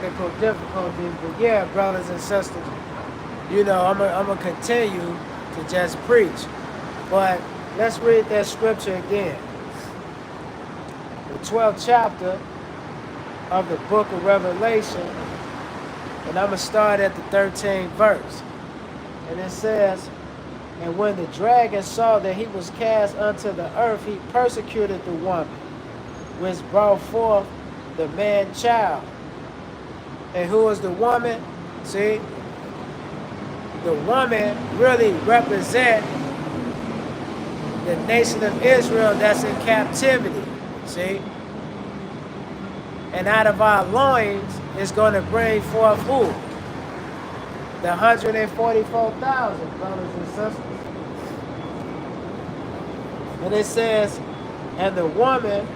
technical difficulties, but yeah, brothers and sisters, you know, I'm gonna continue to just preach. But let's read that scripture again. The 12th chapter of the book of Revelation, and I'm gonna start at the 13th verse. And it says, and when the dragon saw that he was cast unto the earth, he persecuted the woman, which brought forth the man-child. And who is the woman? See, the woman really represents the nation of Israel that's in captivity. See? And out of our loins is going to bring forth who? The 144,000 brothers and sisters. And it says, and the woman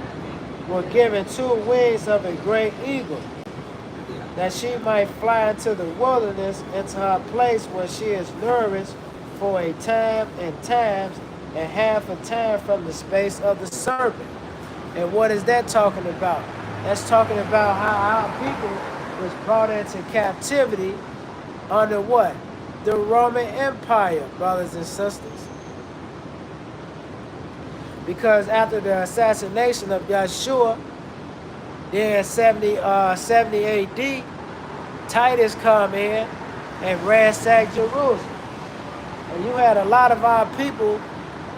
were given 2 wings of a great eagle, that she might fly into the wilderness, into her place where she is nourished for a time and times and half a time from the space of the serpent. And what is that talking about? That's talking about how our people was brought into captivity under what? The Roman Empire, brothers and sisters. Because after the assassination of Yeshua, then 70 AD, Titus come in and ransacked Jerusalem. And you had a lot of our people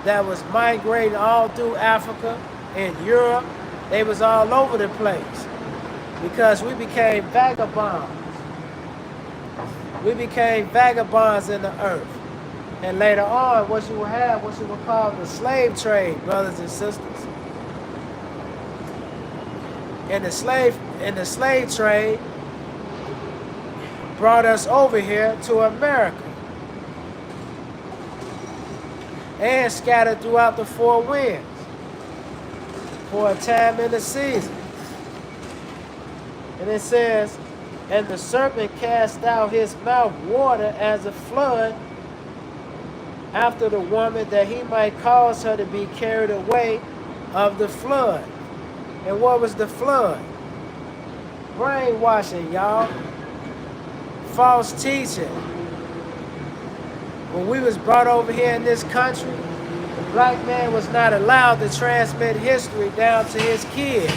that was migrating all through Africa and Europe. They was all over the place because we became vagabonds. We became vagabonds in the earth. And later on, what you will have, what you will call the slave trade, brothers and sisters. And the slave trade brought us over here to America and scattered throughout the 4 winds for a time in the season. And it says, and the serpent cast out his mouth water as a flood after the woman, that he might cause her to be carried away of the flood. And what was the flood? Brainwashing, y'all. False teaching. When we was brought over here in this country, the black man was not allowed to transmit history down to his kids.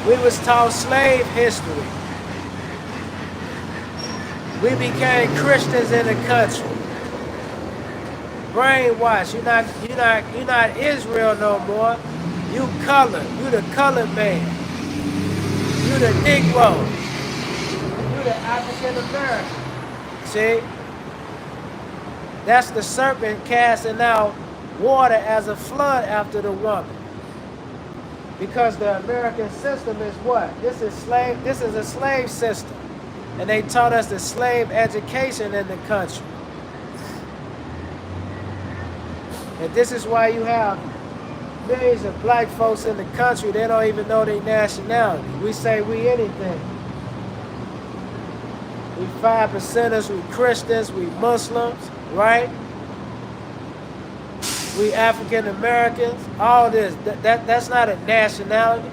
We was taught slave history. We became Christians in the country. Brainwashed. You're not Israel no more. You colored. You the colored man. You the Negro. You the African American. See? That's the serpent casting out water as a flood after the woman. Because the American system is what? This is a slave system. And they taught us the slave education in the country. And this is why you have millions of black folks in the country, they don't even know their nationality. We say we anything. We 5%ers, we Christians, we Muslims, right? We African Americans, all this. That's not a nationality.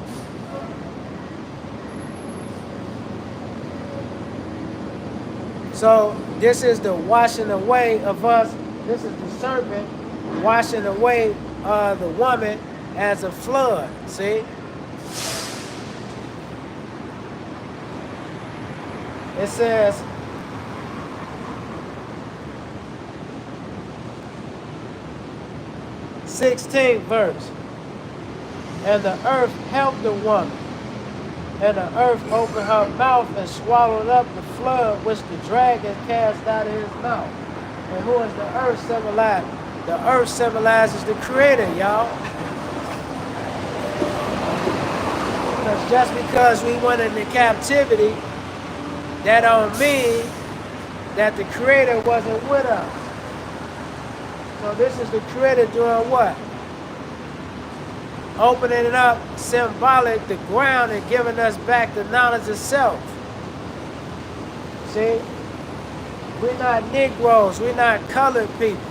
So this is the washing away of us. This is the serpent washing away the woman as a flood. See? It says, "16th verse. And the earth helped the woman. And the earth opened her mouth and swallowed up the flood which the dragon cast out of his mouth." And who is the earth symbolized? The earth symbolizes the creator, y'all. Because just because we went into captivity, that don't mean that the creator wasn't with us. So this is the creator doing what? Opening it up, symbolic, the ground, and giving us back the knowledge of self. See? We're not Negroes. We're not colored people.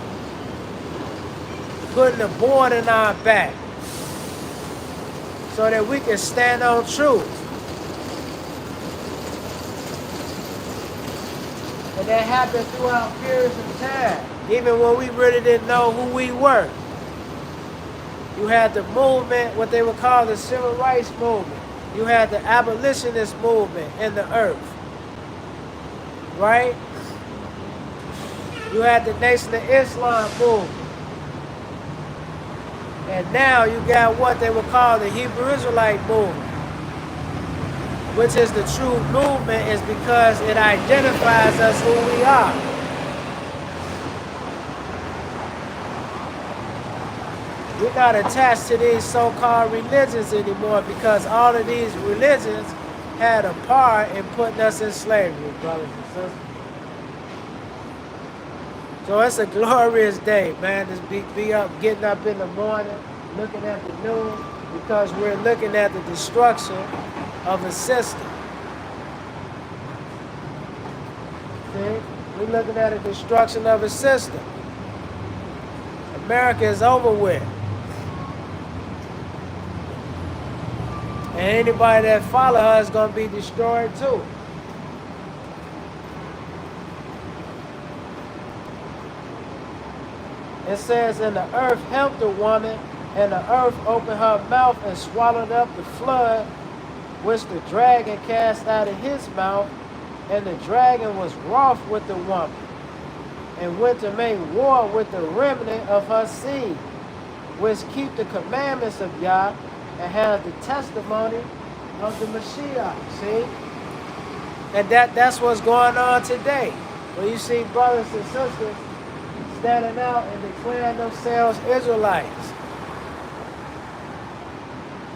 Putting a board in our back. so that we can stand on truth. And that happened throughout periods of time, even when we really didn't know who we were. You had the movement, what they would call the civil rights movement. You had the abolitionist movement in the earth, right? You had the Nation of Islam movement. And now you got what they would call the Hebrew Israelite movement, which is the true movement, is because it identifies us who we are. We're not attached to these so-called religions anymore, because all of these religions had a part in putting us in slavery, brothers and sisters. So it's a glorious day, man. Just be up, getting up in the morning, looking at the news, because we're looking at the destruction of a system. See? We're looking at the destruction of a system. America is over with. And anybody that follow her is going to be destroyed too. It says, and the earth helped the woman, and the earth opened her mouth and swallowed up the flood, which the dragon cast out of his mouth. And the dragon was wroth with the woman, and went to make war with the remnant of her seed, which keep the commandments of Yah, and have the testimony of the Mashiach. See? And that's what's going on today. When you see brothers and sisters standing out and declaring themselves Israelites.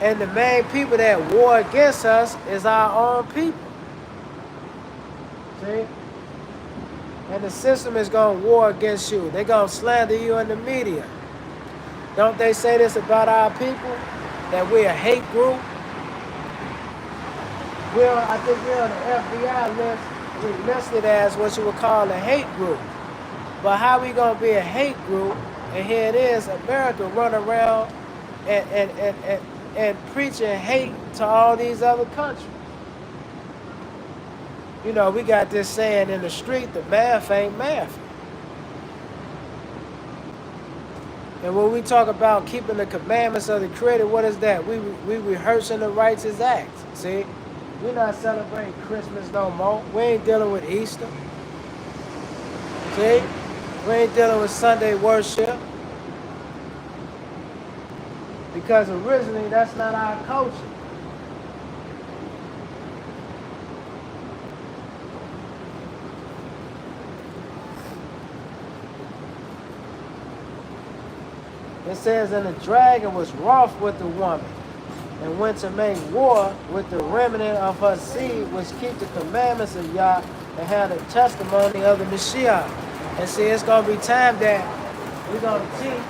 And the main people that war against us is our own people. See? And the system is going to war against you. They're going to slander you in the media. Don't they say this about our people? That we're a hate group? I think we're on the FBI list. We're listed as what you would call a hate group. But how we going to be a hate group? And here it is, America running around and preaching hate to all these other countries. You know, we got this saying in the street, the math ain't math. And when we talk about keeping the commandments of the Creator, what is that? We rehearsing the righteous acts. See? We're not celebrating Christmas no more. We ain't dealing with Easter. See? We ain't dealing with Sunday worship. Because originally, that's not our culture. It says, and the dragon was wroth with the woman, and went to make war with the remnant of her seed, which keep the commandments of Yah, and have the testimony of the Mashiach. And see, it's going to be time that we're going to teach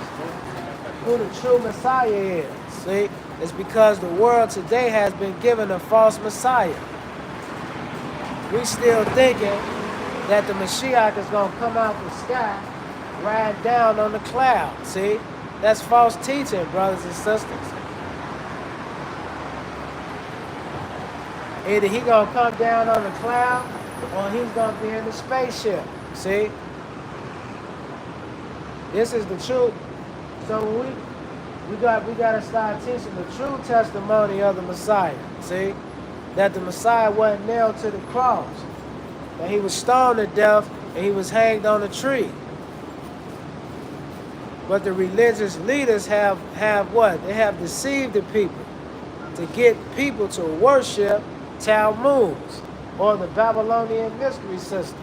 who the true Messiah is. See, it's because the world today has been given a false Messiah. We still thinking that the Mashiach is going to come out the sky, ride down on the cloud. See? That's false teaching, brothers and sisters. Either he gonna come down on the cloud, or he's gonna be in the spaceship. See? This is the truth. So we gotta start teaching the true testimony of the Messiah. See? That the Messiah wasn't nailed to the cross. That he was stoned to death and he was hanged on a tree. But the religious leaders have what? They have deceived the people to get people to worship Talmuds, or the Babylonian mystery system.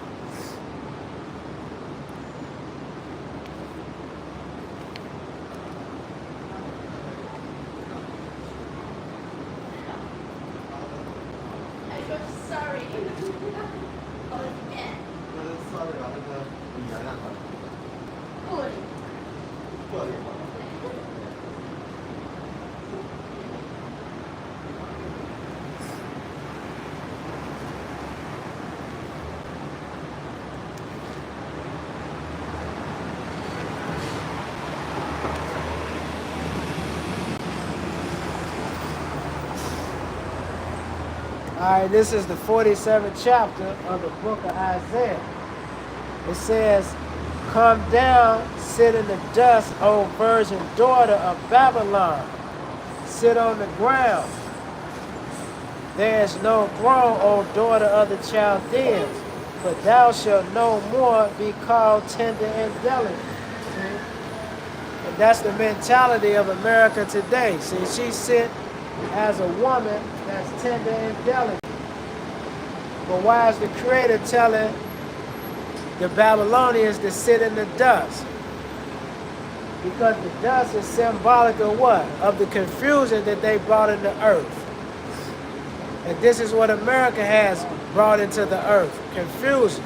All right, this is the 47th chapter of the book of Isaiah. It says, "Come down, sit in the dust, O virgin daughter of Babylon. Sit on the ground. There is no throne, O daughter of the Chaldeans, but thou shalt no more be called tender and delicate." See? And that's the mentality of America today. See, she sit as a woman that's tender and delicate. But why is the Creator telling the Babylonians to sit in the dust? Because the dust is symbolic of what? Of the confusion that they brought into earth. And this is what America has brought into the earth, confusion.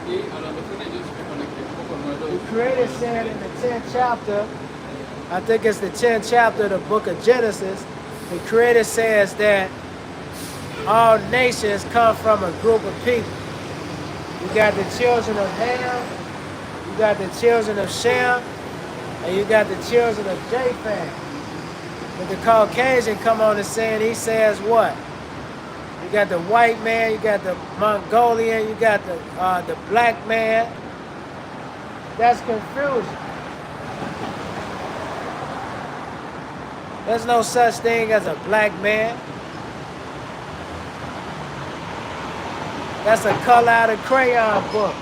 The Creator said in the 10th chapter, I think it's the 10th chapter of the book of Genesis, the Creator says that all nations come from a group of people. You got the children of Ham, you got the children of Shem, and you got the children of Japheth. But the Caucasian come on the scene, he says what? You got the white man, you got the Mongolian, you got the black man. That's confusion. There's no such thing as a black man. That's a color out of crayon book.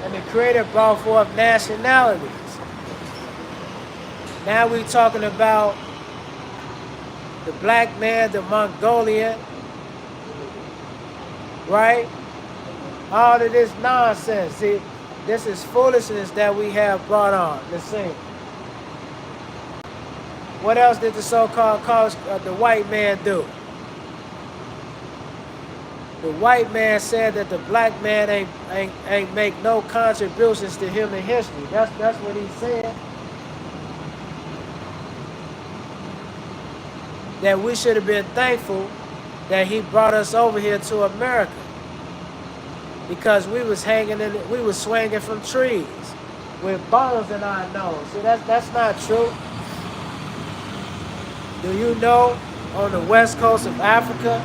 And the Creator brought forth nationalities. Now we're talking about the black man, the Mongolian, right? All of this nonsense. See, this is foolishness that we have brought on the scene. What else did the so-called the white man do? The white man said that the black man ain't make no contributions to human history. That's what he said. That we should have been thankful that he brought us over here to America, because we was we was swinging from trees with bones in our nose. See, that's not true. Do you know on the west coast of Africa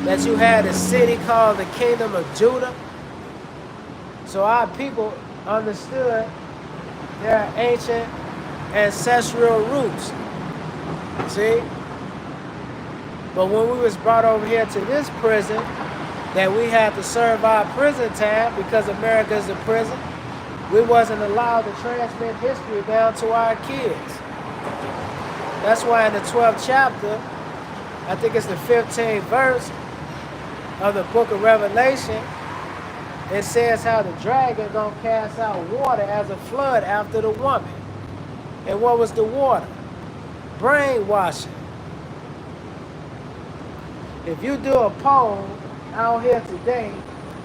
that you had a city called the Kingdom of Judah? So our people understood their ancient ancestral roots. See? But when we was brought over here to this prison, that we had to serve our prison time because America is a prison, we wasn't allowed to transmit history down to our kids. That's why in the 12th chapter, I think it's the 15th verse of the book of Revelation, it says how the dragon gonna cast out water as a flood after the woman. And what was the water? Brainwashing. If you do a poll out here today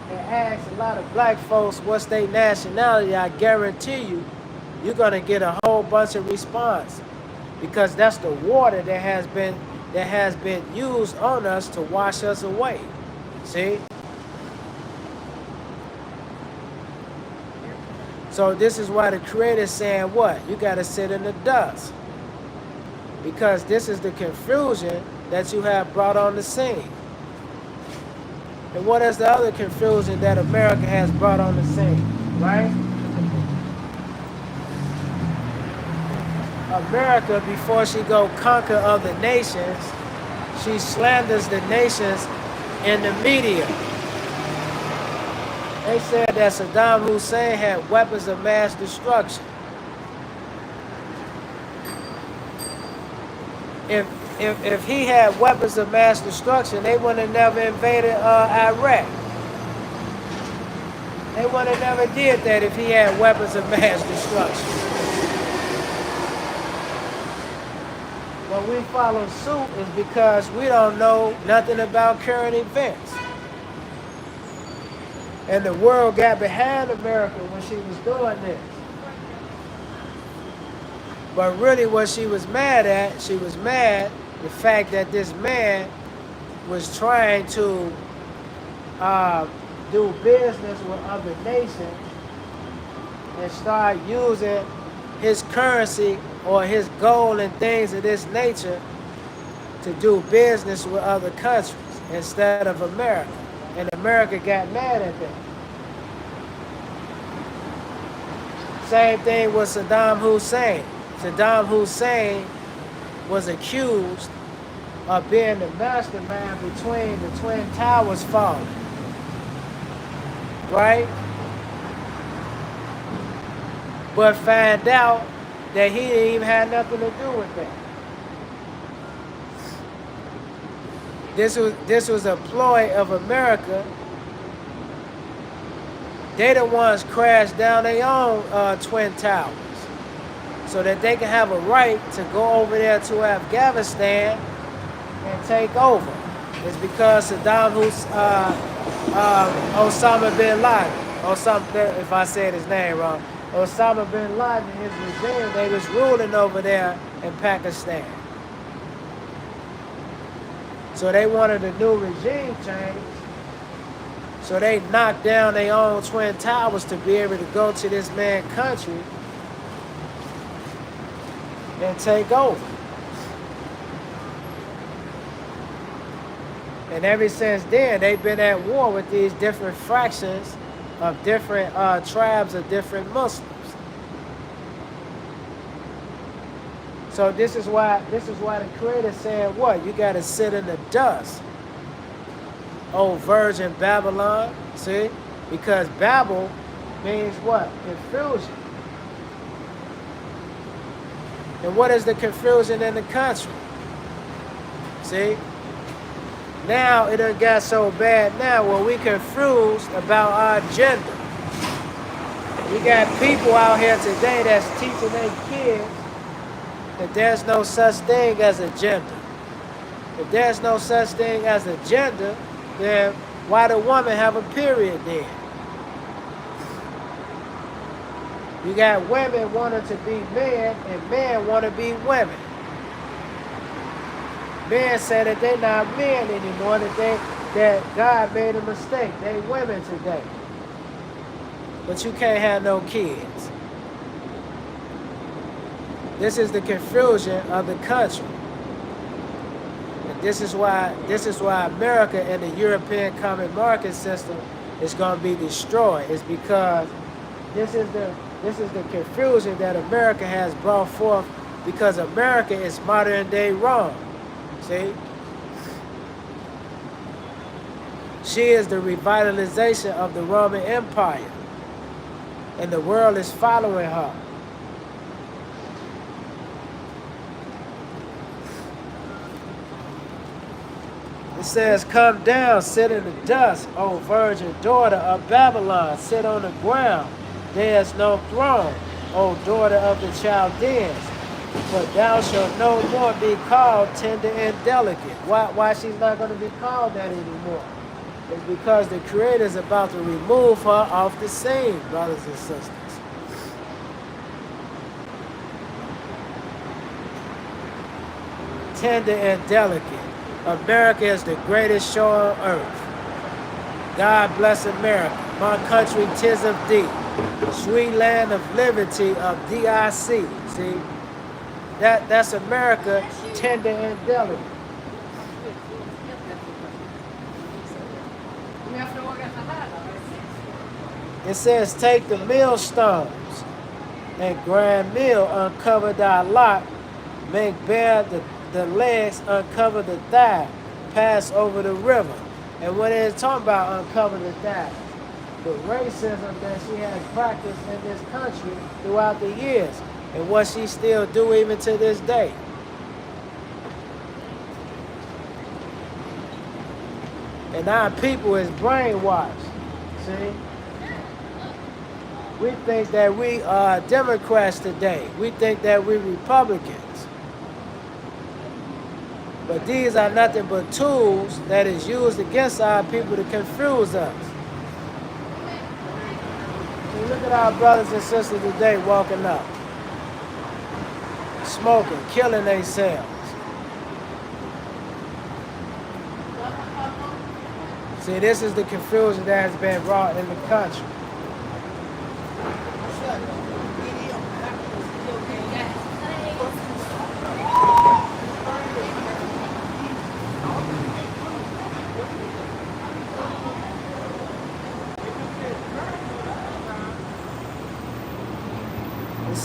and ask a lot of black folks what's their nationality, I guarantee you, you're gonna get a whole bunch of response, because that's the water that has been used on us to wash us away. See? So this is why the Creator is saying what? You gotta sit in the dust. Because this is the confusion that you have brought on the scene. And what is the other confusion that America has brought on the scene, right? America, before she go conquer other nations, she slanders the nations in the media. They said that Saddam Hussein had weapons of mass destruction. If he had weapons of mass destruction, they would have never invaded Iraq. They would have never did that if he had weapons of mass destruction. When we follow suit is because we don't know nothing about current events. And the world got behind America when she was doing this. But really what she was mad at, she was mad the fact that this man was trying to do business with other nations and start using his currency or his goal and things of this nature to do business with other countries instead of America. And America got mad at that. Same thing with Saddam Hussein. Saddam Hussein was accused of being the mastermind between the Twin Towers falling. Right? But find out that he didn't even have nothing to do with that. This was a ploy of America. They the ones crashed down their own Twin Towers so that they can have a right to go over there to Afghanistan and take over. It's because Saddam Osama bin Laden, if I said his name wrong, Osama bin Laden and his regime, they was ruling over there in Pakistan. So they wanted a new regime change. So they knocked down their own Twin Towers to be able to go to this man's country and take over. And ever since then, they've been at war with these different fractions of different tribes of different Muslims. So this is why the Creator said, what? You got to sit in the dust, old virgin Babylon. See? Because Babel means what? Confusion. And what is the confusion in the country? See? Now it done got so bad now where we confused about our gender. We got people out here today that's teaching their kids that there's no such thing as a gender. If there's no such thing as a gender, then why do women have a period then? You got women wanting to be men and men want to be women. Men say that they're not men anymore, that God made a mistake. They women today. But you can't have no kids. This is the confusion of the country. And this is why America and the European common market system is going to be destroyed. It's because this is the confusion that America has brought forth, because America is modern day Rome. See? She is the revitalization of the Roman Empire. And the world is following her. It says, come down, sit in the dust, O virgin daughter of Babylon. Sit on the ground. There is no throne, O daughter of the Chaldeans. For thou shalt no more be called tender and delicate. Why she's not going to be called that anymore? It's because the Creator is about to remove her off the scene, brothers and sisters. Tender and delicate. America is the greatest show on earth. God bless America. My country, 'tis of thee. Sweet land of liberty of DIC. See? That's America, tender and delicate. It says, take the millstones and grand mill, uncover thy lot, make bare the legs, uncover the thigh, pass over the river. And when it's talking about uncover the thigh, the racism that she has practiced in this country throughout the years, and what she still do even to this day. And our people is brainwashed. See? We think that we are Democrats today. We think that we're Republicans. But these are nothing but tools that is used against our people to confuse us. So look at our brothers and sisters today walking up, smoking, killing themselves. See, this is the confusion that has been brought in the country.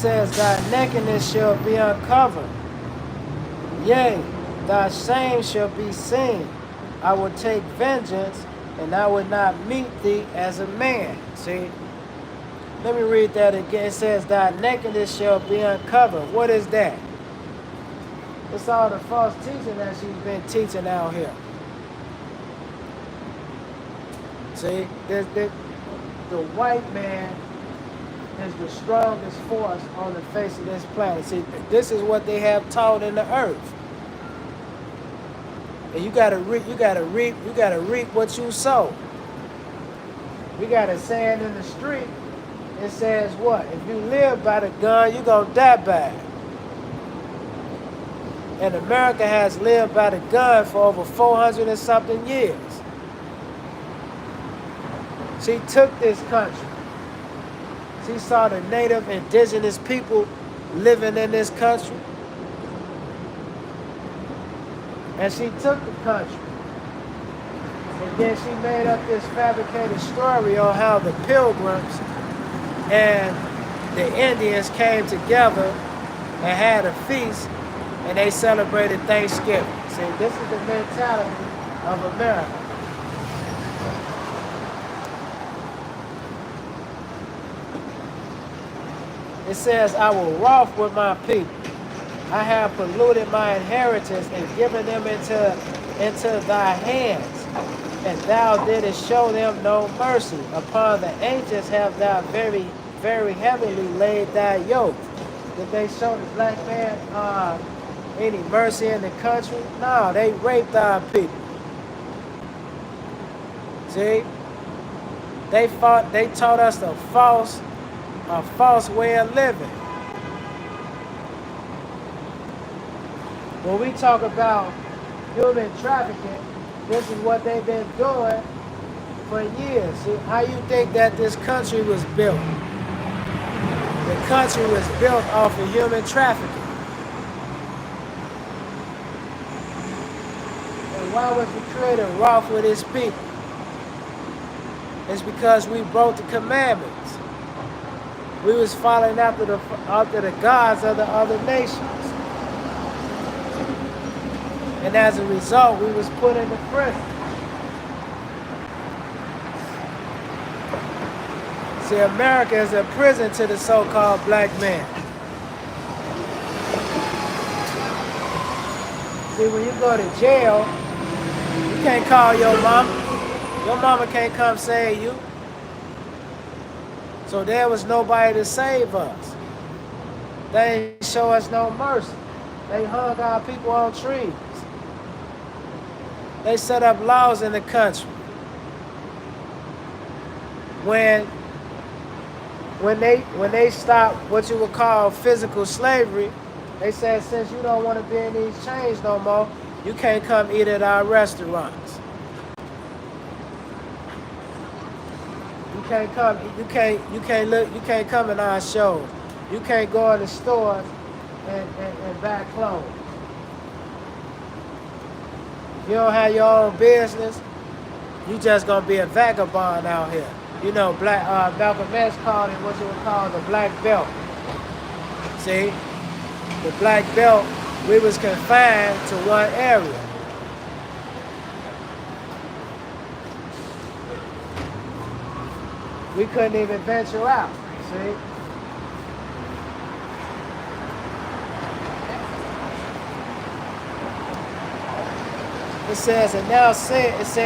says, thy nakedness shall be uncovered. Yea, thy shame shall be seen. I will take vengeance, and I will not meet thee as a man. See? Let me read that again. It says, thy nakedness shall be uncovered. What is that? It's all the false teaching that she's been teaching out here. See? The white man is the strongest force on the face of this planet. See, this is what they have taught in the earth. And you gotta reap what you sow. We got a saying in the street. It says what? If you live by the gun, you're gonna die by it. And America has lived by the gun for over 400 and something years. She took this country. She saw the native indigenous people living in this country. And she took the country. And then she made up this fabricated story on how the Pilgrims and the Indians came together and had a feast, and they celebrated Thanksgiving. See, this is the mentality of America. It says, I will wrath with my people. I have polluted my inheritance and given them into thy hands, and thou didst show them no mercy. Upon the ancients have thou very, very heavily laid thy yoke. Did they show the black man any mercy in the country? No, they raped our people. See? They taught us a false way of living. When we talk about human trafficking, this is what they've been doing for years. See, how you think that this country was built? The country was built off of human trafficking. And why was the Creator wroth with his people? It's because we broke the commandments. We was following after the gods of the other nations. And as a result, we was put into prison. See, America is a prison to the so-called black man. See, when you go to jail, you can't call your mama. Your mama can't come save you. So there was nobody to save us. They didn't show us no mercy. They hung our people on trees. They set up laws in the country. When they stopped what you would call physical slavery, they said, since you don't want to be in these chains no more, you can't come eat at our restaurants. You can't come. You can't come in our shows. You can't go in the stores and buy clothes. You don't have your own business, you just gonna be a vagabond out here. You know, Malcolm X called it what you would call the black belt. See, the black belt, we was confined to one area. We couldn't even venture out. See. It says, and thou sayest,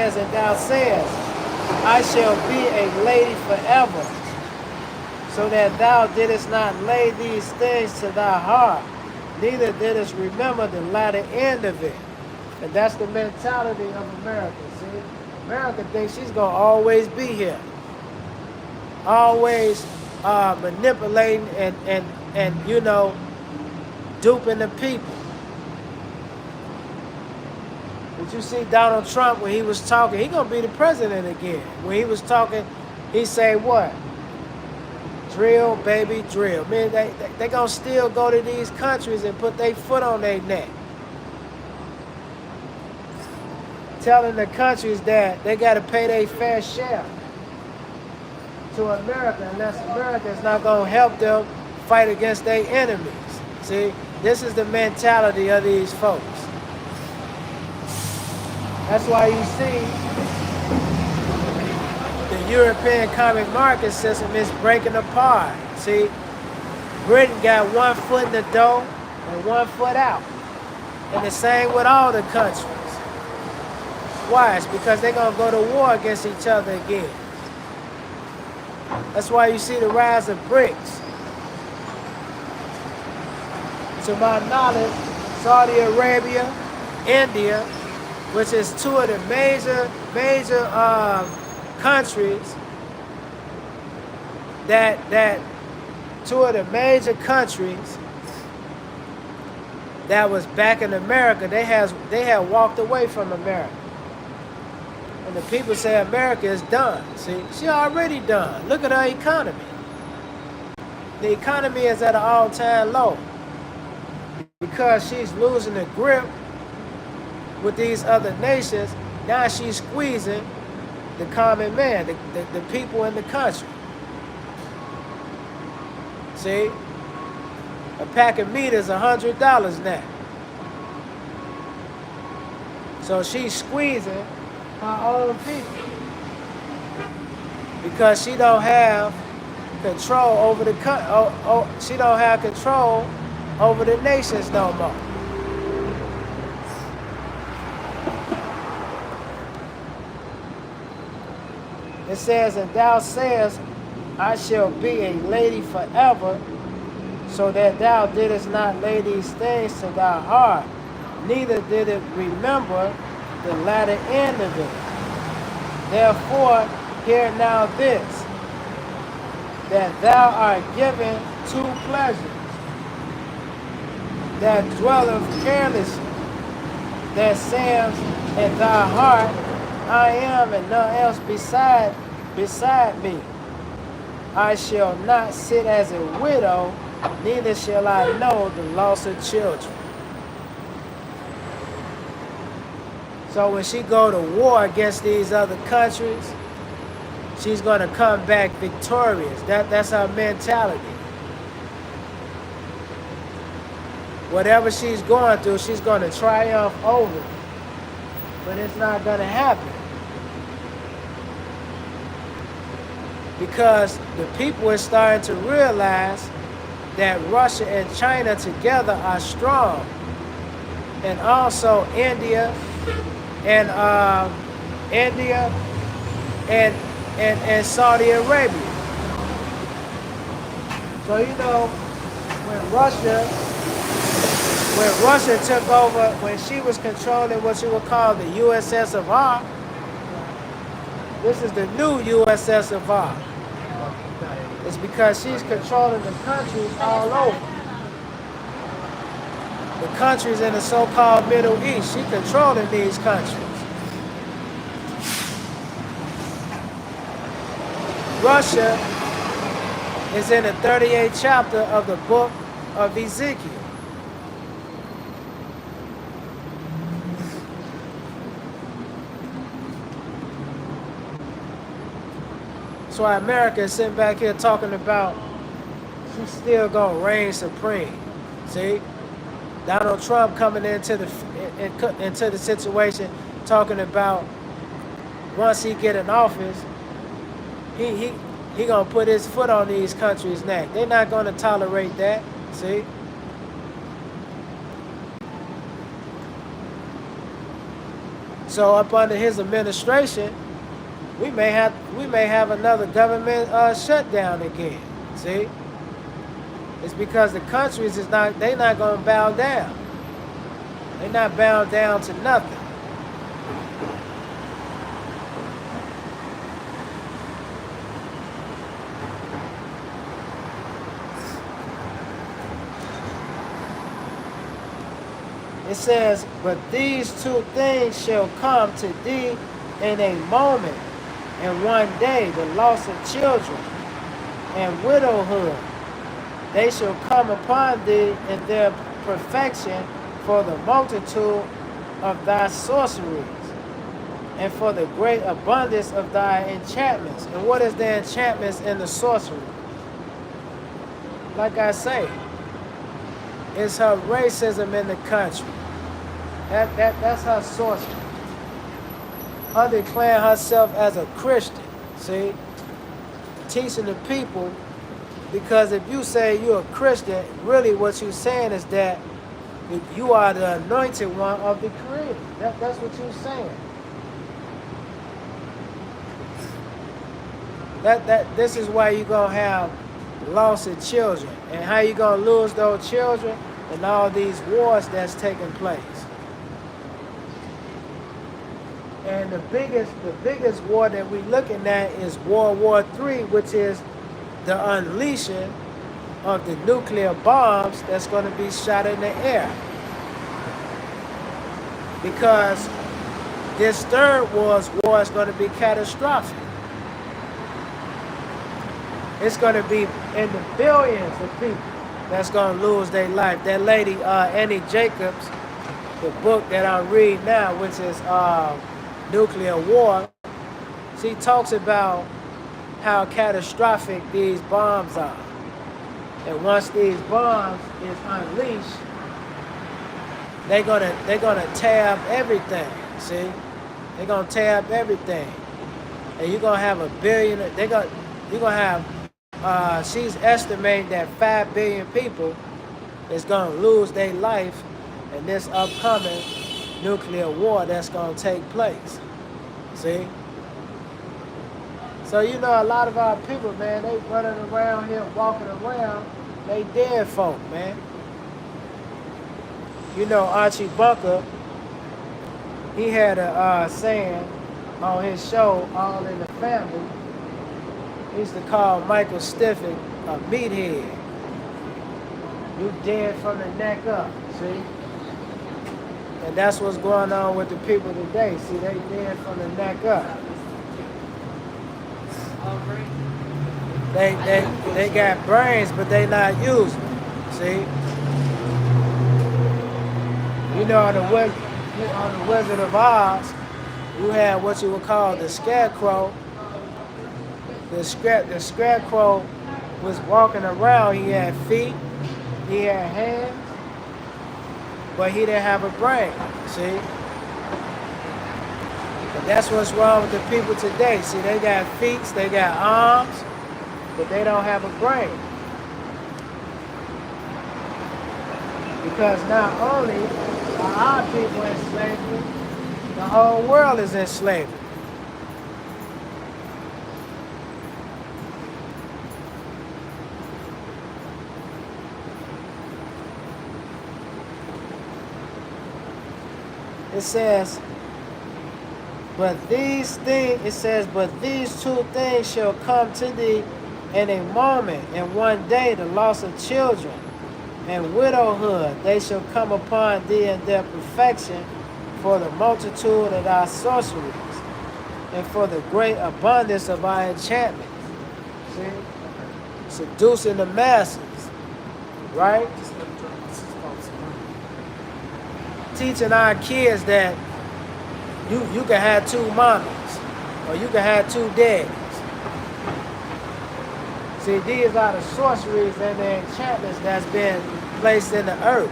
I shall be a lady forever, so that thou didst not lay these things to thy heart, neither didst remember the latter end of it. And that's the mentality of America, see? America thinks she's going to always be here. Always manipulating and you know, duping the people. But you see Donald Trump, when he was talking, he gonna be the president again. When he was talking, he say what? Drill, baby, drill. Man, they gonna still go to these countries and put their foot on their neck. Telling the countries that they gotta pay their fair share to America, unless America is not gonna help them fight against their enemies. See, this is the mentality of these folks. That's why you see the European common market system is breaking apart. See, Britain got 1 foot in the door and 1 foot out. And the same with all the countries. Why? It's because they're going to go to war against each other again. That's why you see the rise of BRICS. To my knowledge, Saudi Arabia, India, which is 2 of the major countries that 2 of the major countries that was back in America, they had walked away from America. And the people say America is done. See, she already done. Look at her economy. The economy is at an all-time low because she's losing the grip with these other nations. Now she's squeezing the common man, the people in the country. See? A pack of meat is $100 now. So she's squeezing her own people because she don't have control over the she don't have control over the nations no more. It says, and thou sayest, I shall be a lady forever, so that thou didst not lay these things to thy heart, neither did it remember the latter end of it. Therefore, hear now this, that thou art given 2 pleasures, that dwelleth carelessly, that saith in thy heart, I am and none else beside me. I shall not sit as a widow, neither shall I know the loss of children. So when she go to war against these other countries, she's going to come back victorious. That's her mentality. Whatever she's going through, she's going to triumph over. But it's not going to happen. Because the people are starting to realize that Russia and China together are strong. And also India and Saudi Arabia. So you know, when Russia took over, when she was controlling what you would call the USSR, this is the new USSR. It's because she's controlling the countries all over. The countries in the so-called Middle East, she's controlling these countries. Russia is in the 38th chapter of the book of Ezekiel. That's why America is sitting back here talking about she's still gonna reign supreme. See, Donald Trump coming into the situation, talking about once he get in office, he gonna put his foot on these countries' neck. They're not gonna tolerate that. See. So up under his administration, we may have another government shutdown again. See, it's because the countries they're not gonna bow down. They're not bound down to nothing. It says, but these 2 things shall come to thee in a moment, and one day, the loss of children and widowhood. They shall come upon thee in their perfection for the multitude of thy sorceries, and for the great abundance of thy enchantments. And what is the enchantments and the sorcery? like I say, it's her racism in the country. That's her sorcery. Her declaring herself as a Christian, see? Teaching the people, because if you say you're a Christian, really what you're saying is that you are the anointed one of the Creator. That's what you're saying. This is why you're going to have loss of children. And how you going to lose those children and all these wars that's taking place. And the biggest war that we're looking at is World War III, which is the unleashing of the nuclear bombs that's going to be shot in the air. Because this third world war is going to be catastrophic. It's going to be in the billions of people that's going to lose their life. That lady, Annie Jacobs, the book that I'm reading now, which is Nuclear War, she talks about how catastrophic these bombs are. And once these bombs is unleashed, they're gonna tear up everything. See, they're gonna tear up everything, and you're gonna have a billion. You're gonna have. She's estimating that 5 billion people is gonna lose their life in this upcoming nuclear war that's gonna take place. See? So you know a lot of our people, man, they running around here, walking around, they dead folk, man. You know Archie Bunker, he had a saying on his show, All in the Family. He used to call Michael Stiffen a meathead. You dead from the neck up, see? And that's what's going on with the people today. See, they dead from the neck up. They got brains, but they not using them. See? You know, on the Wizard of Oz, you had what you would call the Scarecrow. The Scarecrow was walking around. He had feet, he had hands, but he didn't have a brain, see? But that's what's wrong with the people today. See, they got feet, they got arms, but they don't have a brain. Because not only are our people in slavery, the whole world is in slavery. It says, but these two things shall come to thee in a moment, and one day the loss of children and widowhood, they shall come upon thee in their perfection, for the multitude of thy sorceries, and for the great abundance of our enchantments. See? Seducing the masses, right? Teaching our kids that you can have 2 mommies, or you can have 2 daddies. See, these are the sorceries and the enchantments that's been placed in the earth.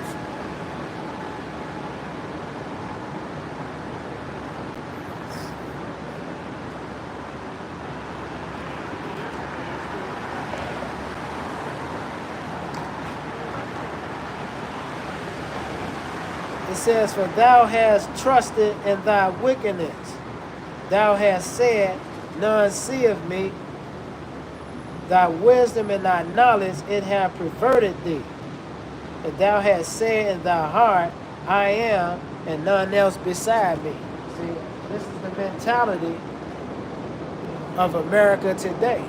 It says, for thou hast trusted in thy wickedness. Thou hast said, none seeth me. Thy wisdom and thy knowledge, it hath perverted thee. And thou hast said in thy heart, I am, and none else beside me. See, this is the mentality of America today.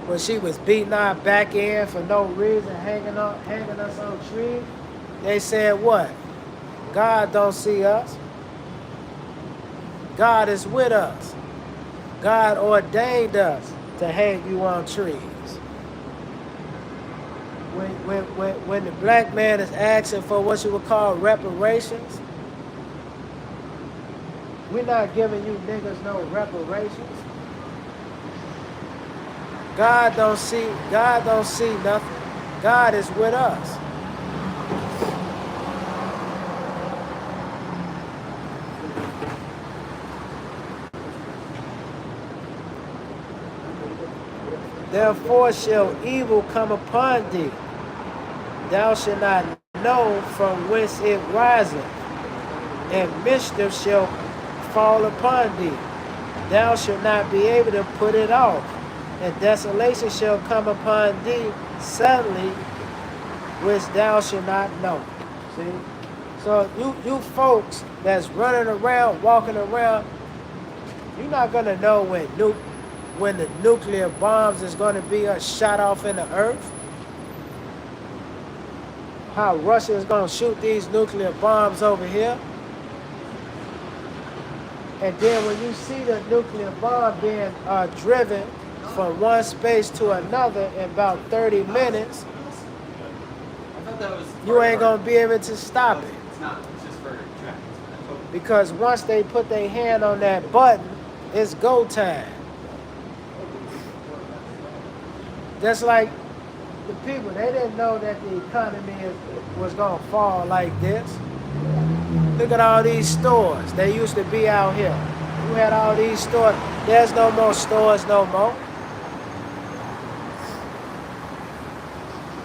When she was beating our back end for no reason, hanging us on trees, they said what? God don't see us. God is with us. God ordained us to hang you on trees. When the black man is asking for what you would call reparations, we're not giving you niggas no reparations. God don't see nothing. God is with us. Therefore shall evil come upon thee. Thou shalt not know from whence it riseth, and mischief shall fall upon thee. Thou shalt not be able to put it off, and desolation shall come upon thee suddenly, which thou shalt not know. See? So you folks that's running around, walking around, you're not gonna know when the nuclear bombs is gonna be shot off in the earth. How Russia is gonna shoot these nuclear bombs over here. And then when you see the nuclear bomb being driven from one space to another in about 30 minutes, you ain't gonna be able to stop it. It's not. It's just for traffic. Because once they put their hand on that button, it's go time. Just like the people, they didn't know that the economy was gonna fall like this. Look at all these stores. They used to be out here. You had all these stores. There's no more stores no more.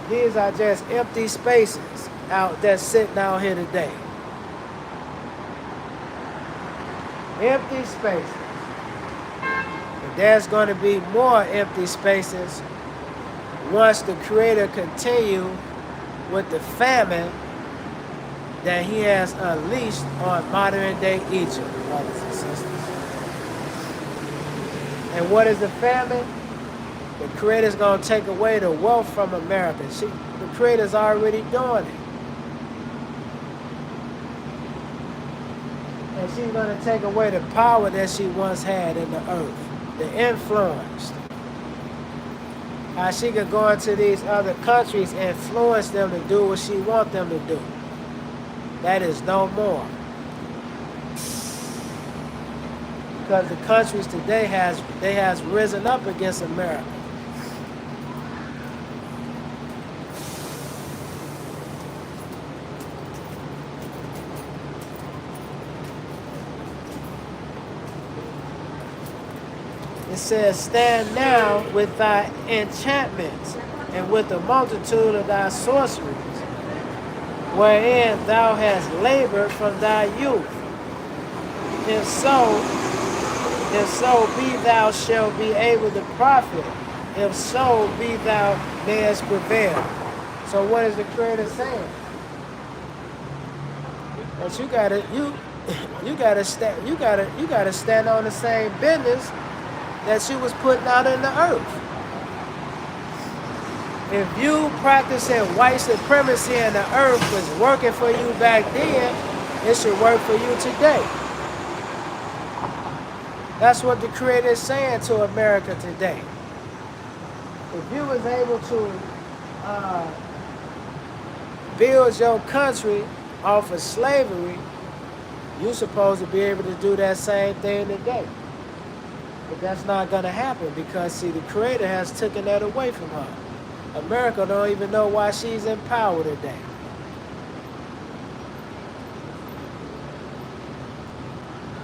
These are just empty spaces out there sitting out here today. Empty spaces. And there's going to be more empty spaces once the Creator continue with the famine that he has unleashed on modern day Egypt, brothers and sisters. And what is the famine? The Creator's going to take away the wealth from America. The Creator's already doing it. And she's going to take away the power that she once had in the earth, the influence. How she could go into these other countries and influence them to do what she wants them to do. That is no more. Because the countries today has risen up against America. It says, stand now with thy enchantments and with the multitude of thy sorceries, wherein thou hast labored from thy youth. If so be thou shalt be able to profit. If so be thou mayest prevail. So what is the Creator saying? That you gotta stand on the same business that you was putting out in the earth. If you practicing white supremacy and the earth was working for you back then, it should work for you today. That's what the Creator is saying to America today. If you was able to build your country off of slavery, you're supposed to be able to do that same thing today. But that's not going to happen because, see, the Creator has taken that away from her. America don't even know why she's in power today.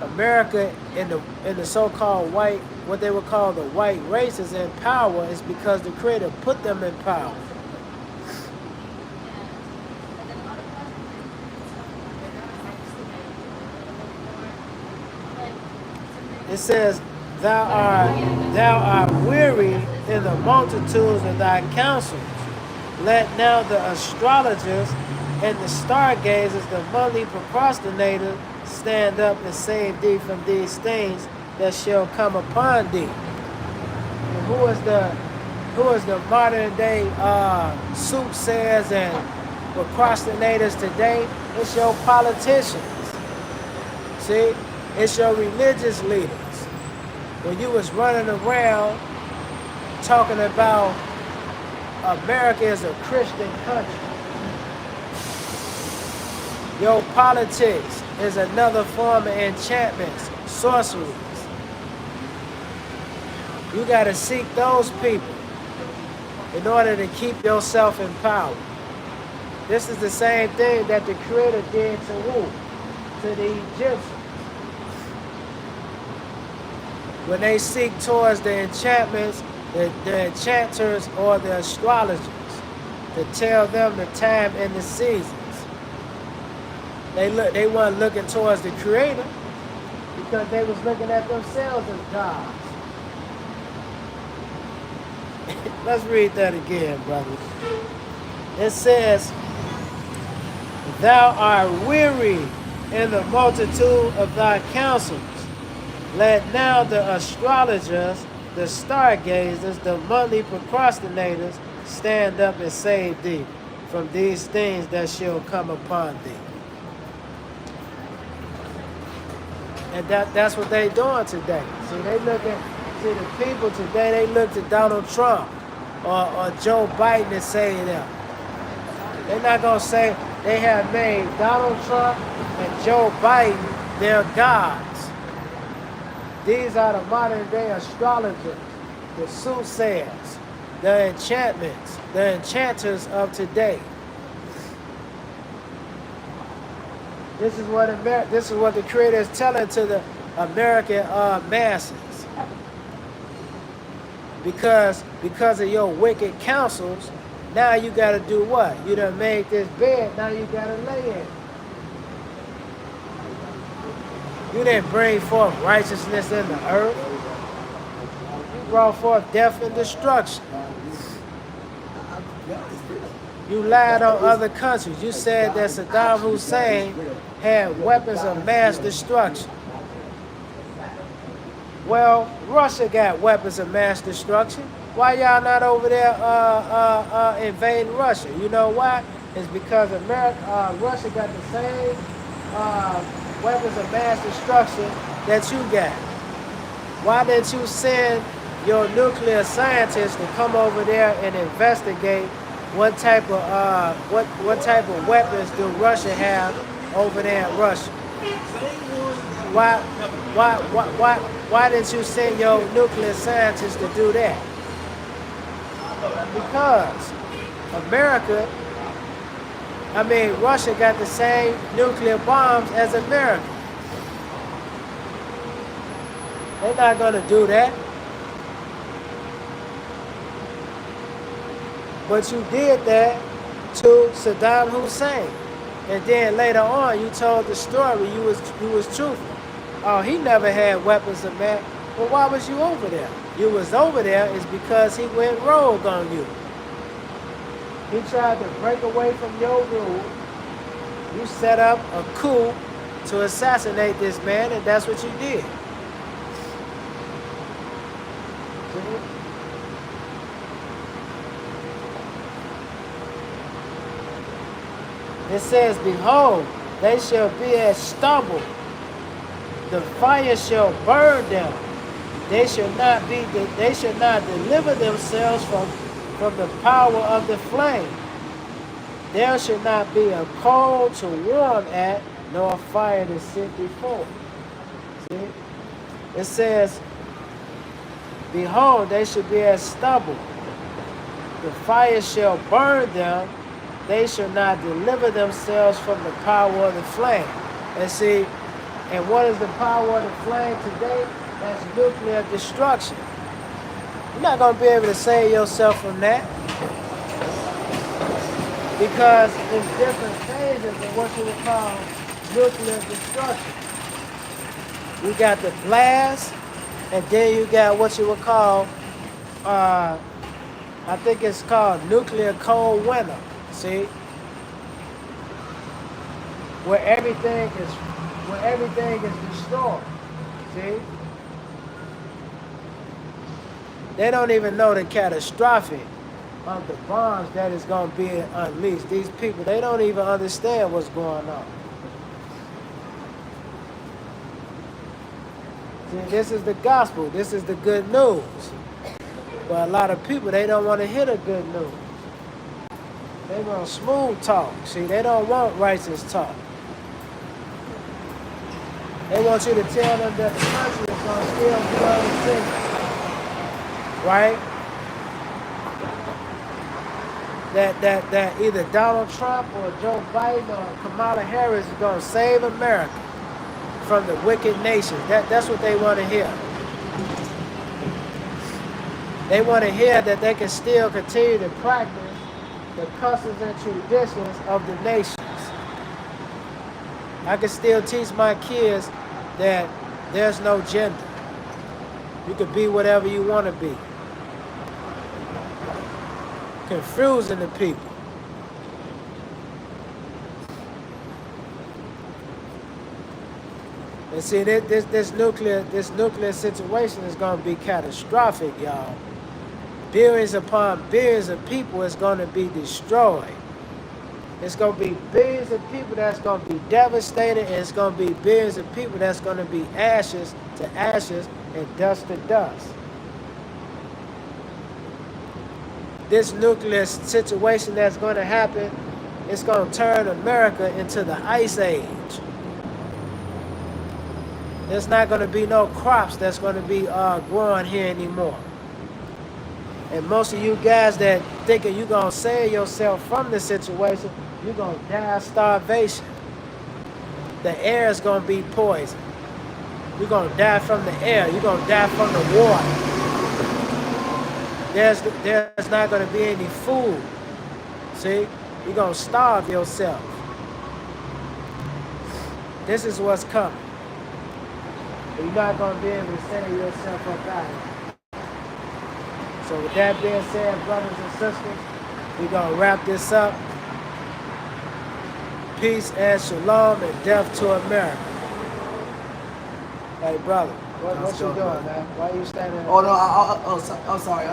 America in the so-called white, what they would call the white race is in power is because the Creator put them in power. It says, thou art weary in the multitudes of thy counsels. Let now the astrologers and the stargazers, the monthly procrastinators, stand up and save thee from these things that shall come upon thee. And who is the modern day soothsayers and procrastinators today? It's your politicians. See? It's your religious leaders. When you was running around talking about America is a Christian country, your politics is another form of enchantments, sorceries. You got to seek those people. in order to keep yourself in power. This is the same thing that the Creator did to who? To the Egyptians. When they seek towards the enchantments, the enchanters or the astrologers, to tell them the time and the seasons. They weren't looking towards the Creator because they was looking at themselves as gods. Let's read that again, brothers. It says, "Thou art weary in the multitude of thy counsels. Let now the astrologers, the stargazers, the monthly procrastinators stand up and save thee from these things that shall come upon thee." And that's what they doing today. See, the people today, they look to Donald Trump or Joe Biden and say them. They're not going to say they have made Donald Trump and Joe Biden their gods. These are the modern day astrologers, the soothsayers, the enchantments, the enchanters of today. This is what the Creator is telling to the American masses. Because of your wicked counsels, now you got to do what? You done made this bed, now you got to lay in it. You didn't bring forth righteousness in the earth. You brought forth death and destruction. You lied on other countries. You said that Saddam Hussein had weapons of mass destruction. Well, Russia got weapons of mass destruction. Why y'all not over there invading Russia? You know why? It's because Russia got the same weapons of mass destruction that you got. Why didn't you send your nuclear scientists to come over there and investigate what type of weapons do Russia have over there in Russia? Why didn't you send your nuclear scientists to do that? Because Russia got the same nuclear bombs as America. They're not going to do that. But you did that to Saddam Hussein. And then later on, you told the story, you was truthful. Oh, he never had weapons of mass. Well, why was you over there? You was over there is because he went rogue on you. He tried to break away from your rule. You set up a coup to assassinate this man, and that's what you did. It says, "Behold, they shall be as stubble. The fire shall burn them. They shall not deliver themselves from the power of the flame. There shall not be a coal to warm at, nor a fire to sit before." See? It says, "Behold, they shall be as stubble. The fire shall burn them. They shall not deliver themselves from the power of the flame." And see, and what is the power of the flame today? That's nuclear destruction. You're not going to be able to save yourself from that. Because it's different phases of what you would call nuclear destruction. You got the blast, and then you got what you would call, I think it's called nuclear cold winter. See? Where everything is destroyed. See? They don't even know the catastrophic of the bombs that is going to be unleashed. These people, they don't even understand what's going on. See, this is the gospel. This is the good news. But a lot of people, they don't want to hear the good news. They want smooth talk. See, they don't want righteous talk. They want you to tell them that the country is going to still be on the city. Right? that either Donald Trump or Joe Biden or Kamala Harris is going to save America from the wicked nations. That's what they want to hear. They want to hear that they can still continue to practice the customs and traditions of the nations. I can still teach my kids that there's no gender. You can be whatever you want to be. Confusing the people. And see, this nuclear situation is going to be catastrophic, y'all. Billions upon billions of people is going to be destroyed. It's going to be billions of people that's going to be devastated, and it's going to be billions of people that's going to be ashes to ashes and dust to dust. This nuclear situation that's going to happen, it's going to turn America into the Ice Age. There's not going to be no crops that's going to be growing here anymore. And most of you guys that thinking you're going to save yourself from this situation, you're going to die of starvation. The air is going to be poisoned. You're going to die from the air. You're going to die from the water. There's not going to be any food. See? You're going to starve yourself. This is what's coming. You're not going to be able to save yourself up out of it. So with that being said, brothers and sisters, we're going to wrap this up. Peace and shalom and death to America. Hey, brother, what you doing, man? Why are you standing there? Oh, no, I'm sorry.